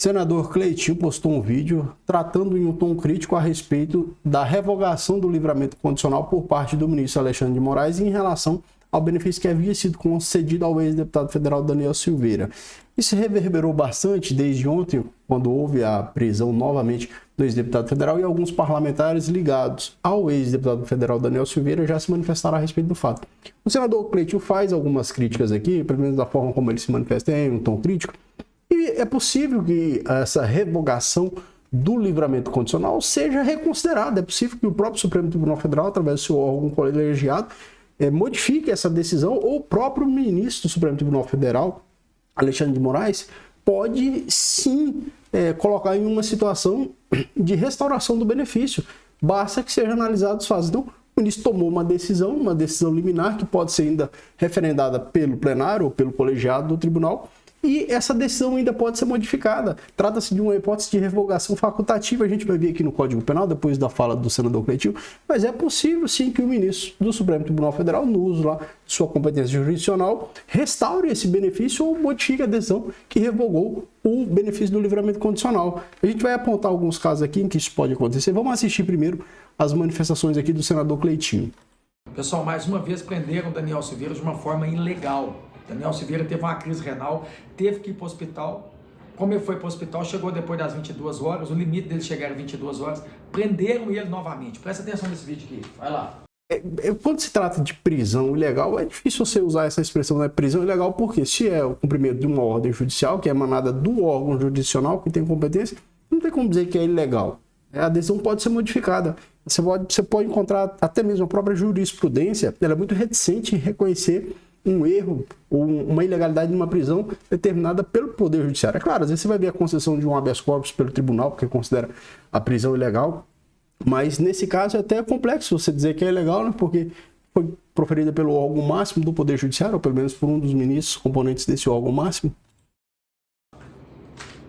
senador Cleitinho postou um vídeo tratando em um tom crítico a respeito da revogação do livramento condicional por parte do ministro Alexandre de Moraes em relação ao benefício que havia sido concedido ao ex-deputado federal Daniel Silveira. Isso reverberou bastante desde ontem, quando houve a prisão novamente do ex-deputado federal, e alguns parlamentares ligados ao ex-deputado federal Daniel Silveira já se manifestaram a respeito do fato. O senador Cleitinho faz algumas críticas aqui, pelo menos da forma como ele se manifesta em um tom crítico, e é possível que essa revogação do livramento condicional seja reconsiderada. É possível que o próprio Supremo Tribunal Federal, através do seu órgão colegiado, modifique essa decisão, ou o próprio ministro do Supremo Tribunal Federal, Alexandre de Moraes, pode sim colocar em uma situação de restauração do benefício. Basta que seja analisado os fatos. Então, o ministro tomou uma decisão liminar, que pode ser ainda referendada pelo plenário ou pelo colegiado do tribunal, e essa decisão ainda pode ser modificada. Trata-se de uma hipótese de revogação facultativa, a gente vai ver aqui no Código Penal, depois da fala do senador Cleitinho, mas é possível sim que o ministro do Supremo Tribunal Federal, no uso lá de sua competência jurisdicional, restaure esse benefício ou modifique a decisão que revogou o benefício do livramento condicional. A gente vai apontar alguns casos aqui em que isso pode acontecer. Vamos assistir primeiro as manifestações aqui do senador Cleitinho. Pessoal, mais uma vez prenderam Daniel Silveira de uma forma ilegal. Daniel Silveira teve uma crise renal, teve que ir para o hospital. Como ele foi para o hospital, chegou depois das 22 horas, o limite dele chegar era 22 horas, prenderam ele novamente. Presta atenção nesse vídeo aqui, vai lá. Quando se trata de prisão ilegal, é difícil você usar essa expressão, né? Prisão ilegal, porque se é o cumprimento de uma ordem judicial, que é emanada do órgão jurisdicional que tem competência, não tem como dizer que é ilegal. A decisão pode ser modificada. Você pode encontrar até mesmo a própria jurisprudência, ela é muito reticente em reconhecer um erro ou uma ilegalidade numa prisão determinada pelo Poder Judiciário. É claro, às vezes você vai ver a concessão de um habeas corpus pelo tribunal, porque considera a prisão ilegal, mas nesse caso é até complexo você dizer que é ilegal, né? Porque foi proferida pelo órgão máximo do Poder Judiciário, ou pelo menos por um dos ministros componentes desse órgão máximo.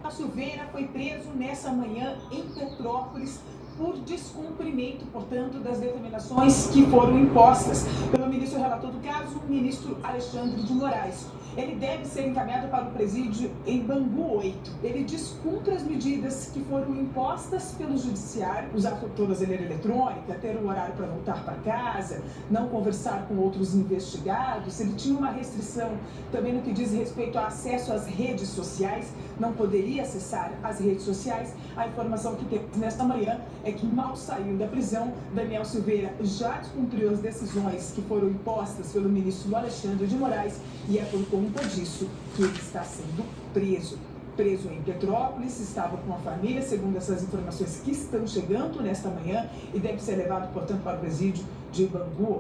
A Silveira foi preso nessa manhã em Petrópolis por descumprimento, portanto, das determinações que foram impostas pelo ministro relator do caso, o ministro Alexandre de Moraes. Ele deve ser encaminhado para o presídio em Bangu 8. Ele descumpre as medidas que foram impostas pelo judiciário, usar tornozeleira eletrônica, ter um horário para voltar para casa, não conversar com outros investigados. Ele tinha uma restrição também no que diz respeito ao acesso às redes sociais, não poderia acessar as redes sociais. A informação que temos nesta manhã é que mal saiu da prisão, Daniel Silveira já descumpriu as decisões que foram impostas pelo ministro Alexandre de Moraes, e é por conta disso que ele está sendo preso. Preso em Petrópolis, estava com a família, segundo essas informações que estão chegando nesta manhã, e deve ser levado, portanto, para o presídio de Bangu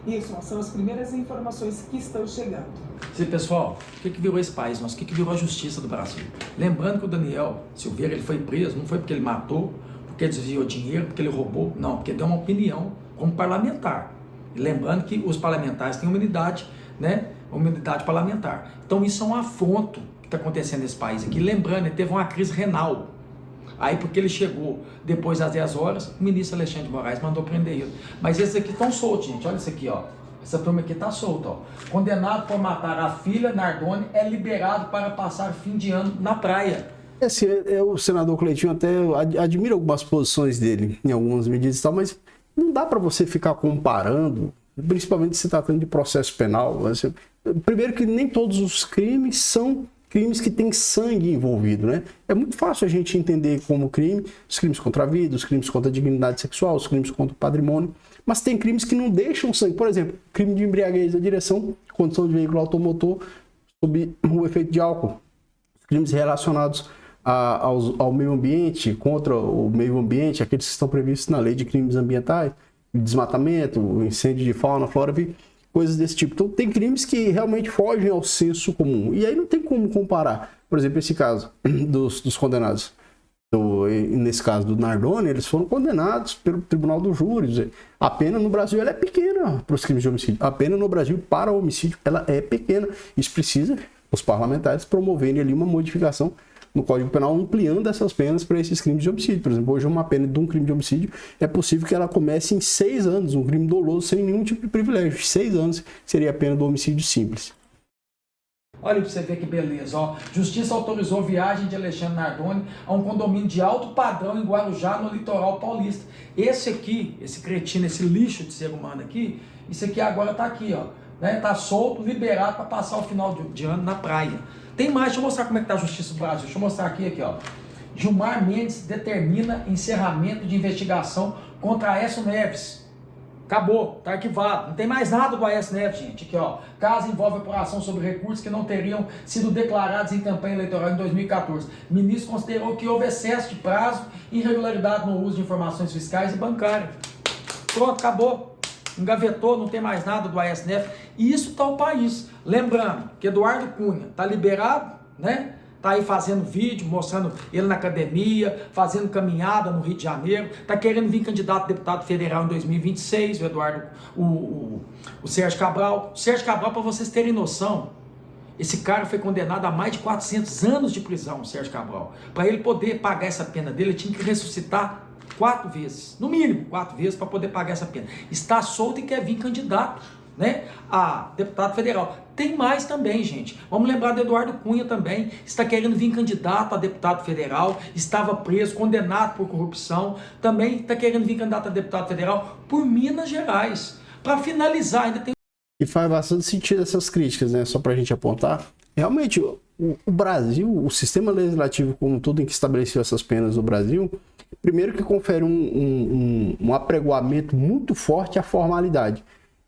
8. Isso, são as primeiras informações que estão chegando. Sim, pessoal, o que virou esse país nosso? O que virou a justiça do Brasil? Lembrando que o Daniel Silveira ele foi preso, não foi porque ele matou, porque ele desviou dinheiro, porque ele roubou, não, porque deu uma opinião como parlamentar. E lembrando que os parlamentares têm imunidade, né? Imunidade parlamentar. Então isso é um afronto que está acontecendo nesse país aqui. Lembrando, ele teve uma crise renal. Aí porque ele chegou depois das 10 horas, o ministro Alexandre de Moraes mandou prender ele. Mas esses aqui estão soltos, gente. Olha isso aqui, ó. Essa turma aqui está solta, ó. Condenado por matar a filha, Nardone, é liberado para passar fim de ano na praia. O senador Cleitinho até admira algumas posições dele em algumas medidas e tal, mas não dá para você ficar comparando, principalmente se tratando de processo penal. Assim, primeiro que nem todos os crimes são crimes que têm sangue envolvido, né? É muito fácil a gente entender como crime os crimes contra a vida, os crimes contra a dignidade sexual, os crimes contra o patrimônio, mas tem crimes que não deixam sangue. Por exemplo, crime de embriaguez da direção, condução de veículo automotor sob o efeito de álcool, crimes relacionados ao meio ambiente, contra o meio ambiente, aqueles que estão previstos na lei de crimes ambientais, desmatamento, incêndio de fauna, flora, coisas desse tipo. Então tem crimes que realmente fogem ao senso comum, e aí não tem como comparar. Por exemplo, esse caso dos condenados, nesse caso do Nardone, eles foram condenados pelo Tribunal do Júri. A pena no Brasil ela é pequena para os crimes de homicídio. A pena no Brasil para o homicídio ela é pequena. Isso precisa os parlamentares promoverem ali uma modificação no Código Penal, ampliando essas penas para esses crimes de homicídio. Por exemplo, hoje uma pena de um crime de homicídio é possível que ela comece em 6 anos, um crime doloso sem nenhum tipo de privilégio. 6 anos seria a pena do homicídio simples. Olha para você ver que beleza, ó. Justiça autorizou viagem de Alexandre Nardoni a um condomínio de alto padrão em Guarujá, no litoral paulista. Esse aqui, esse cretino, esse lixo de ser humano aqui, isso aqui agora tá aqui, ó. Né? Tá solto, liberado para passar o final de ano na praia. Tem mais, deixa eu mostrar como é que tá a Justiça do Brasil. Deixa eu mostrar aqui, ó. Gilmar Mendes determina encerramento de investigação contra Aécio Neves. Acabou, tá arquivado. Não tem mais nada do Aécio Neves, gente. Aqui, ó. Caso envolve apuração sobre recursos que não teriam sido declarados em campanha eleitoral em 2014. O ministro considerou que houve excesso de prazo e irregularidade no uso de informações fiscais e bancárias. Pronto, acabou. Engavetou, não tem mais nada do Aécio Neves. E isso tá o país. Lembrando que Eduardo Cunha tá liberado, né? Tá aí fazendo vídeo, mostrando ele na academia, fazendo caminhada no Rio de Janeiro, tá querendo vir candidato a deputado federal em 2026, o Eduardo, o Sérgio Cabral. O Sérgio Cabral, para vocês terem noção, esse cara foi condenado a mais de 400 anos de prisão, o Sérgio Cabral. Para ele poder pagar essa pena dele, ele tinha que ressuscitar 4 vezes, no mínimo 4 vezes, para poder pagar essa pena. Está solto e quer vir candidato, né, a deputado federal. Tem mais também, gente. Vamos lembrar do Eduardo Cunha também. Está querendo vir candidato a deputado federal, estava preso, condenado por corrupção. Também está querendo vir candidato a deputado federal por Minas Gerais. Para finalizar, ainda tem... E faz bastante sentido essas críticas, né? Só para a gente apontar. Realmente, o Brasil, o sistema legislativo como tudo em que estabeleceu essas penas no Brasil, primeiro que confere um apregoamento muito forte à formalidade.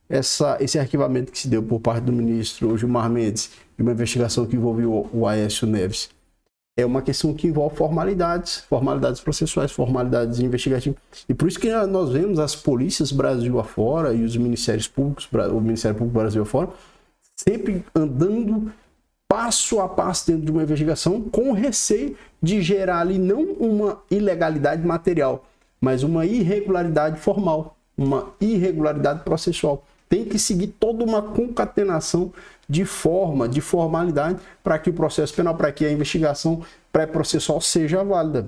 Esse arquivamento que se deu por parte do ministro Gilmar Mendes de uma investigação que envolveu o Aécio Neves é uma questão que envolve formalidades processuais, formalidades investigativas. E por isso que nós vemos as polícias Brasil afora e os ministérios públicos, o Ministério Público Brasil afora, sempre andando passo a passo dentro de uma investigação com receio de gerar ali não uma ilegalidade material, mas uma irregularidade formal, uma irregularidade processual. Tem que seguir toda uma concatenação de formalidade para que o processo penal, para que a investigação pré-processual seja válida.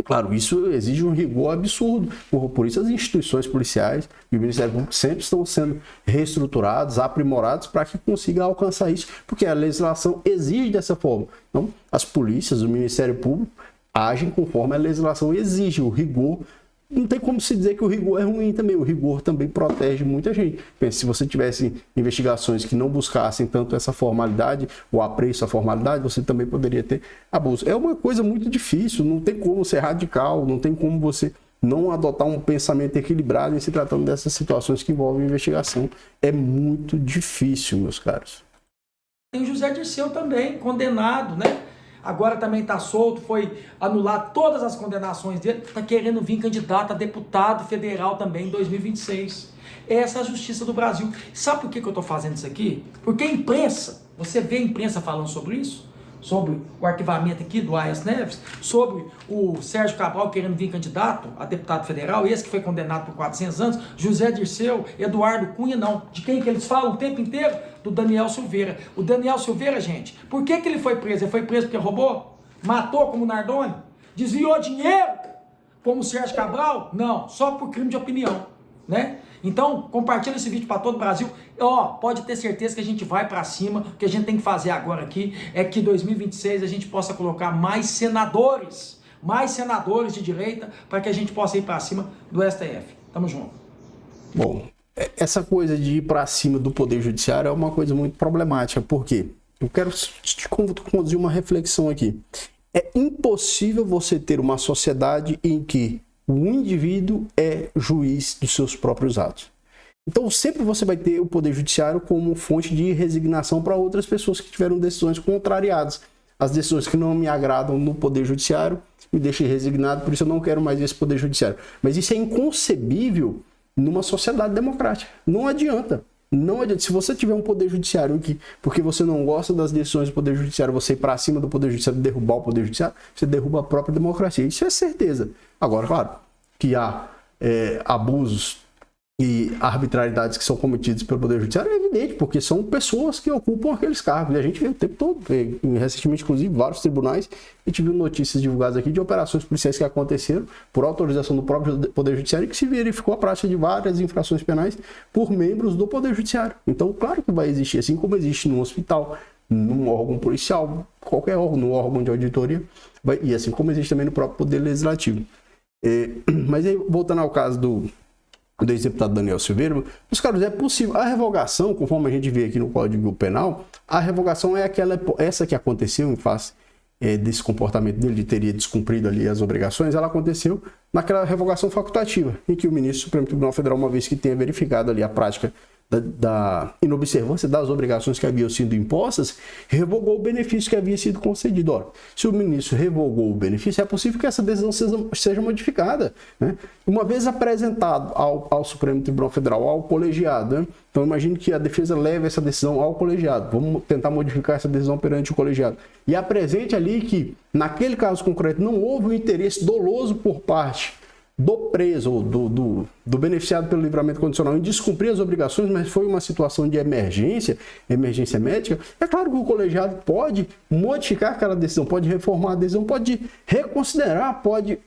Claro, isso exige um rigor absurdo. Por isso as instituições policiais e o Ministério Público sempre estão sendo reestruturados, aprimorados para que consiga alcançar isso, porque a legislação exige dessa forma. Então, as polícias, o Ministério Público agem conforme a legislação exige, o rigor. Não tem como se dizer que o rigor é ruim também. O rigor também protege muita gente. Pensa, se você tivesse investigações que não buscassem tanto essa formalidade, o apreço à formalidade, você também poderia ter abuso. É uma coisa muito difícil, não tem como ser radical, não tem como você não adotar um pensamento equilibrado em se tratando dessas situações que envolvem investigação. É muito difícil, meus caros. Tem o José Dirceu também, condenado, né? Agora também está solto, foi anular todas as condenações dele, está querendo vir candidato a deputado federal também em 2026. Essa é a justiça do Brasil. Sabe por que eu estou fazendo isso aqui? Porque a imprensa, você vê a imprensa falando sobre isso? Sobre o arquivamento aqui do Aécio Neves, sobre o Sérgio Cabral querendo vir candidato a deputado federal, esse que foi condenado por 400 anos, José Dirceu, Eduardo Cunha, não. De quem que eles falam o tempo inteiro? Do Daniel Silveira. O Daniel Silveira, gente, por que ele foi preso? Ele foi preso porque roubou? Matou como Nardoni? Desviou dinheiro como Sérgio Cabral? Não, só por crime de opinião, né? Então, compartilha esse vídeo para todo o Brasil. Pode ter certeza que a gente vai para cima. O que a gente tem que fazer agora aqui é que em 2026 a gente possa colocar mais senadores de direita, para que a gente possa ir para cima do STF. Tamo junto. Bom, essa coisa de ir para cima do Poder Judiciário é uma coisa muito problemática. Por quê? Eu quero te conduzir uma reflexão aqui. É impossível você ter uma sociedade em que o indivíduo é juiz dos seus próprios atos. Então sempre você vai ter o Poder Judiciário como fonte de resignação para outras pessoas que tiveram decisões contrariadas. As decisões que não me agradam no Poder Judiciário me deixam resignado, por isso eu não quero mais esse Poder Judiciário. Mas isso é inconcebível numa sociedade democrática. Não adianta. Não adianta. Se você tiver um Poder Judiciário que, porque você não gosta das decisões do Poder Judiciário, você ir para cima do Poder Judiciário e derrubar o Poder Judiciário, você derruba a própria democracia. Isso é certeza. Agora, claro, que há abusos e arbitrariedades que são cometidos pelo Poder Judiciário é evidente, porque são pessoas que ocupam aqueles cargos. E a gente vê o tempo todo, recentemente, inclusive, vários tribunais, a gente viu notícias divulgadas aqui de operações policiais que aconteceram por autorização do próprio Poder Judiciário e que se verificou a prática de várias infrações penais por membros do Poder Judiciário. Então, claro que vai existir, assim como existe no hospital, num órgão policial, qualquer órgão, no órgão de auditoria, e assim como existe também no próprio Poder Legislativo. Mas aí, voltando ao caso do ex-deputado Daniel Silveira, meus caros, é possível. A revogação, conforme a gente vê aqui no Código Penal, a revogação é essa que aconteceu em face desse comportamento dele, de teria descumprido ali as obrigações, ela aconteceu naquela revogação facultativa, em que o ministro do Supremo Tribunal Federal, uma vez que tenha verificado ali a prática da inobservância das obrigações que haviam sido impostas, revogou o benefício que havia sido concedido. Ora, se o ministro revogou o benefício, é possível que essa decisão seja modificada, né? Uma vez apresentado ao Supremo Tribunal Federal, ao colegiado, né? Então imagine que a defesa leve essa decisão ao colegiado, vamos tentar modificar essa decisão perante o colegiado, e apresente ali que, naquele caso concreto, não houve um interesse doloso por parte do preso ou do beneficiado pelo livramento condicional em descumprir as obrigações, mas foi uma situação de emergência médica, é claro que o colegiado pode modificar aquela decisão, pode reformar a decisão, pode reconsiderar, pode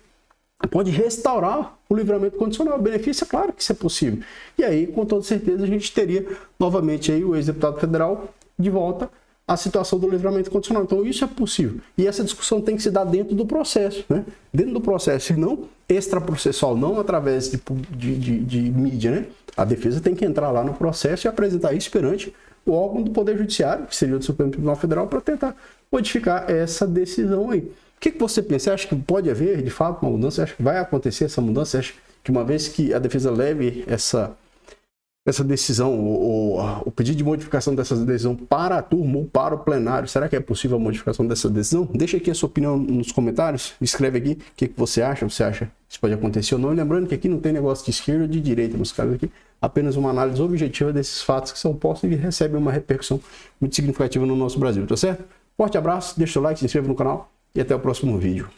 restaurar o livramento condicional. O benefício, é claro que isso é possível. E aí, com toda certeza, a gente teria novamente aí o ex-deputado federal de volta a situação do livramento condicional. Então, isso é possível. E essa discussão tem que se dar dentro do processo, né? Dentro do processo, e não extraprocessual, não através de mídia, né? A defesa tem que entrar lá no processo e apresentar isso perante o órgão do Poder Judiciário, que seria o Supremo Tribunal Federal, para tentar modificar essa decisão aí. O que você pensa? Você acha que pode haver, de fato, uma mudança? Você acha que vai acontecer essa mudança? Você acha que uma vez que a defesa leve essa decisão, ou o pedido de modificação dessa decisão para a turma ou para o plenário, será que é possível a modificação dessa decisão? Deixa aqui a sua opinião nos comentários, escreve aqui o que você acha que isso pode acontecer ou não. E lembrando que aqui não tem negócio de esquerda ou de direita, meus caras, aqui apenas uma análise objetiva desses fatos que são postos e recebem uma repercussão muito significativa no nosso Brasil, tá certo? Forte abraço, deixa o like, se inscreva no canal e até o próximo vídeo.